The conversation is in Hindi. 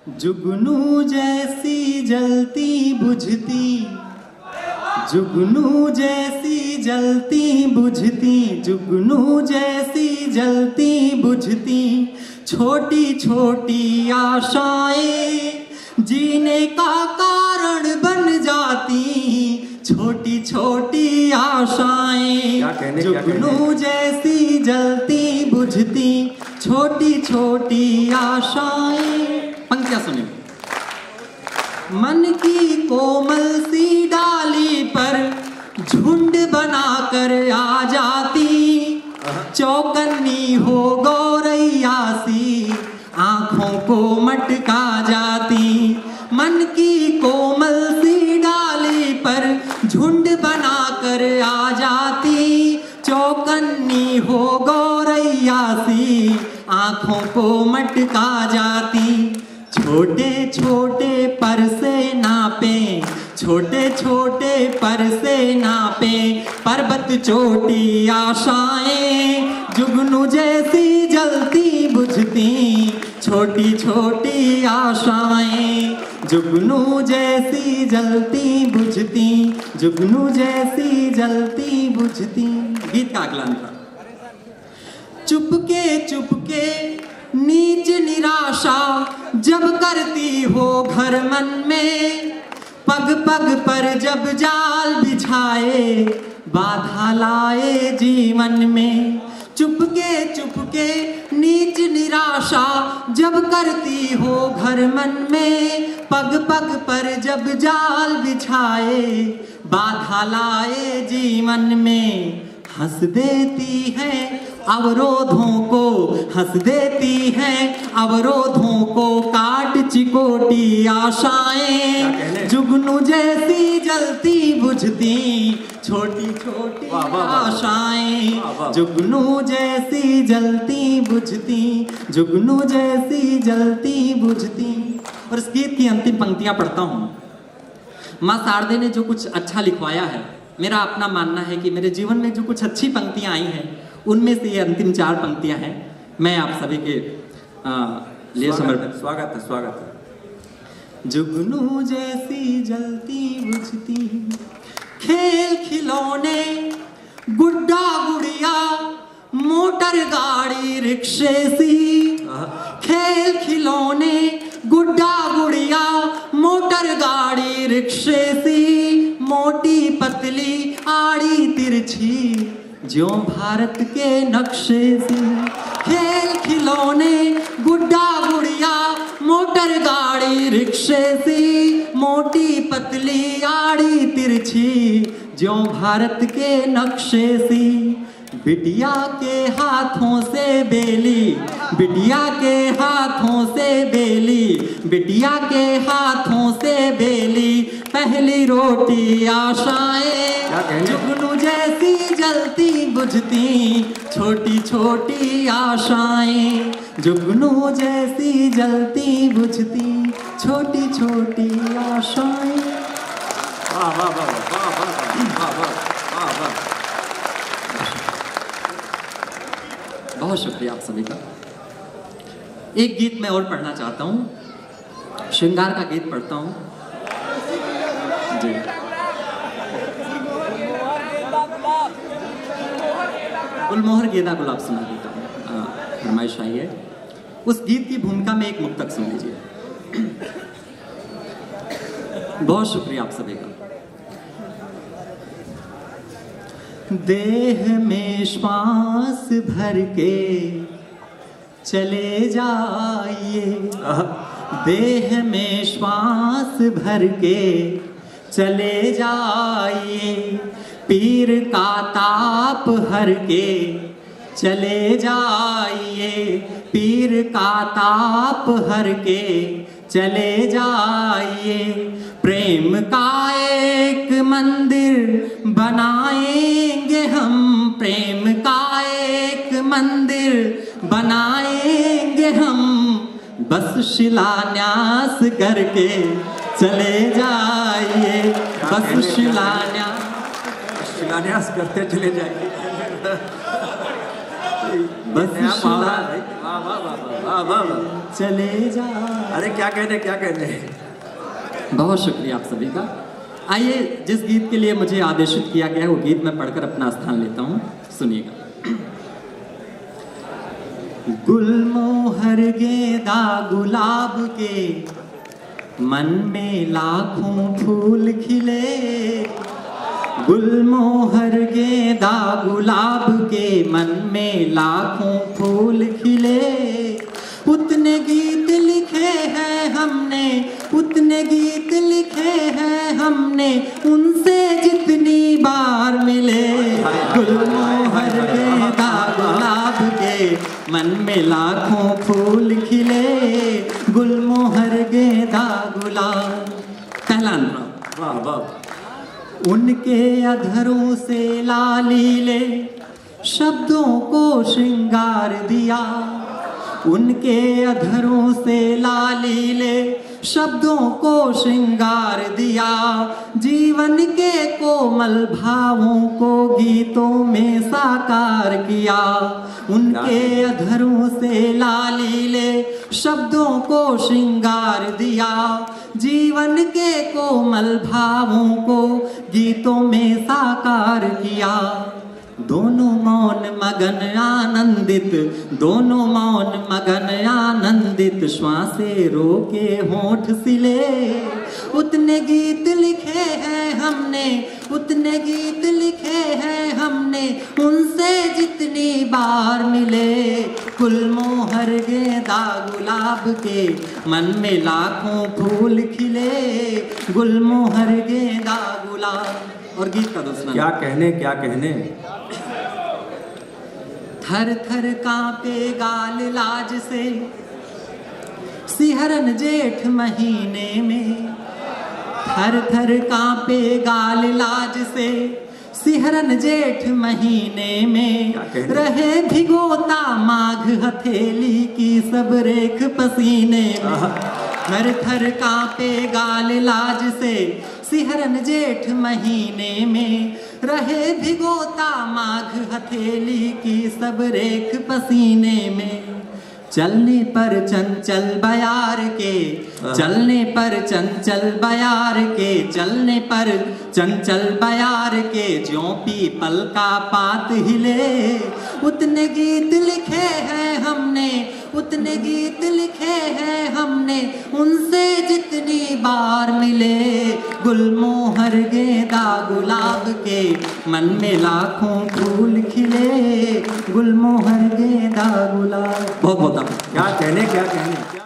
जुगनू जैसी जलती बुझती, जुगनू जैसी जलती बुझती, जुगनू जैसी जलती बुझती, छोटी छोटी आशाएं जीने का कारण बन जाती, छोटी छोटी आशाएं। जुगनू जैसी जलती बुझती, छोटी छोटी आशाएं। पंक्तियां सुनिए। मन की कोमल सी डाली पर झुंड बनाकर आ जाती, चौकन्नी हो गौरैया सी आंखों को मटका जाती। मन की कोमल सी डाली पर झुंड बनाकर आ जाती, चौकन्नी हो गौरैया सी आंखों को मटका जाती। छोटे छोटे पर से नापे, छोटे छोटे पर से नापे, पर्वत चोटी आशाएं जुगनू जैसी जलती बुझती, छोटी छोटी आशाएं जुगनू जैसी जलती बुझती, जुगनू जैसी जलती बुझती। गीत का अगला अंतर। चुपके चुपके नीच निराशा जब करती हो घर मन में, पग पग पर जब जाल बिछाए बाधा लाए जीवन में। चुपके चुपके नीच निराशा जब करती हो घर मन में, पग पग पर जब जाल बिछाए बाधा लाए जीवन में। हंस देती है अवरोधों को, हंस देती है अवरोधों को काट चिकोटी आशाएं जुगनू जैसी जलती बुझती, छोटी छोटी आशाएं जुगनू जैसी जलती बुझती, जुगनू जैसी जलती बुझती। और इस गीत की अंतिम पंक्तियां पढ़ता हूं। मां शारदे ने जो कुछ अच्छा लिखवाया है, मेरा अपना मानना है कि मेरे जीवन में जो कुछ अच्छी पंक्तियां आई हैं उनमें से ये अंतिम 4 पंक्तियां हैं। मैं आप सभी के लिए समर्पित। स्वागत है, स्वागत है। जुगनू जैसी जलती बुझती, खेल खिलौने गुड्डा गुड़िया मोटर गाड़ी रिक्शे सी, खेल खिलौने गुड्डा गुड़िया मोटर गाड़ी रिक्शे सी, मोटी पतली आड़ी तिरछी ज्यों भारत के नक्शे से। खेल खिलौने गुड्डा गुड़िया मोटर गाड़ी रिक्शे सी, मोटी पतली आड़ी तिरछी ज्यों भारत के नक्शे सी। बिटिया के हाथों से बेली, बिटिया के हाथों से बेली, बिटिया के हाथों से बेली पहली रोटी आशाएं जुगनू जैसी जलती बुझती, छोटी छोटी आशाएं जुगनू जैसी जलती बुझती, छोटी छोटी आशाएं। वाह वाह वाह वाह वाह वाह वाह। बहुत शुक्रिया आप सभी का। एक गीत मैं और पढ़ना चाहता हूँ, श्रृंगार का गीत पढ़ता हूँ जी। गुलमोहर गेंदा गुलाब सुना देता हूँ, फरमाइश आई है। उस गीत की भूमिका में एक मुक्तक सुन लीजिए। बहुत शुक्रिया आप सभी का। देह में श्वास भर के चले जाइए, देह में श्वास भर के चले जाइए, पीर का ताप हर के चले जाइए, पीर का ताप हर के चले जाइए। प्रेम का एक मंदिर बनाएंगे हम, प्रेम का एक मंदिर बनाएंगे हम, बस शिलान्यास करके चले जाइए, बस शिलान्यास करते चले जाइए। बस वाह वाह वाह वाह वाह। चले जा। अरे क्या कहने क्या कहने। बहुत शुक्रिया आप सभी का। आइए, जिस गीत के लिए मुझे आदेशित किया गया है वो गीत मैं पढ़कर अपना स्थान लेता हूँ, सुनिएगा। गुलमोहर गेंदा गुलाब के मन में लाखों फूल खिले, गुलमोहर गेंदा गुलाब के मन में लाखों फूल खिले, उतने गीत लिखे हैं हमने, उतने गीत लिखे हैं हमने, उनसे जितनी बार मिले। गुलमोहर गेंदा गुलाब के मन में लाखों फूल खिले, गुलमोहर गेंदा गुलाब। पहला अनुराग। वाह वाह। उनके अधरों से लाली ले शब्दों को श्रृंगार दिया, उनके अधरों से लाली ले शब्दों को श्रृंगार दिया, जीवन के कोमल भावों को गीतों में साकार किया। उनके अधरों से लाली ले शब्दों को श्रृंगार दिया, जीवन के कोमल भावों को गीतों में साकार किया। दोनों मौन मगन आनंदित, दोनों मौन मगन आनंदित, श्वासें रोके होंठ सिले, उतने गीत लिखे हैं हमने, उतने गीत लिखे हैं हमने, उनसे जितनी बार मिले। गुलमोहर गेंदा गुलाब के मन में लाखों फूल खिले, गुलमोहर गेंदा गुलाब। और गीत का दूसरा। क्या कहने क्या कहने। थर थर कांपे गाल लाज से सिहरन जेठ महीने में, थर थर कांपे गाल लाज से सिहरन जेठ महीने में, रहे भिगोता माघ हथेली की सब रेख पसीने में। थर थर कांपे गाल लाज से सिहरन जेठ महीने में, रहे भिगोता माघ हथेली की सब रेख पसीने में। चलने पर चंचल बयार के, चलने पर चंचल बयार के, चलने पर चंचल बयार के, ज्यों पीपल का पात हिले, उतने गीत लिखे हैं हमने, उतने गीत लिखे हैं हमने, उनसे जितनी बार मिले। गुलमोहर गेंदा गुलाब के मन में लाखों फूल खिले, गुलमोहर गेंदा गुलाब। बहुत बहुत क्या कहने क्या कहने।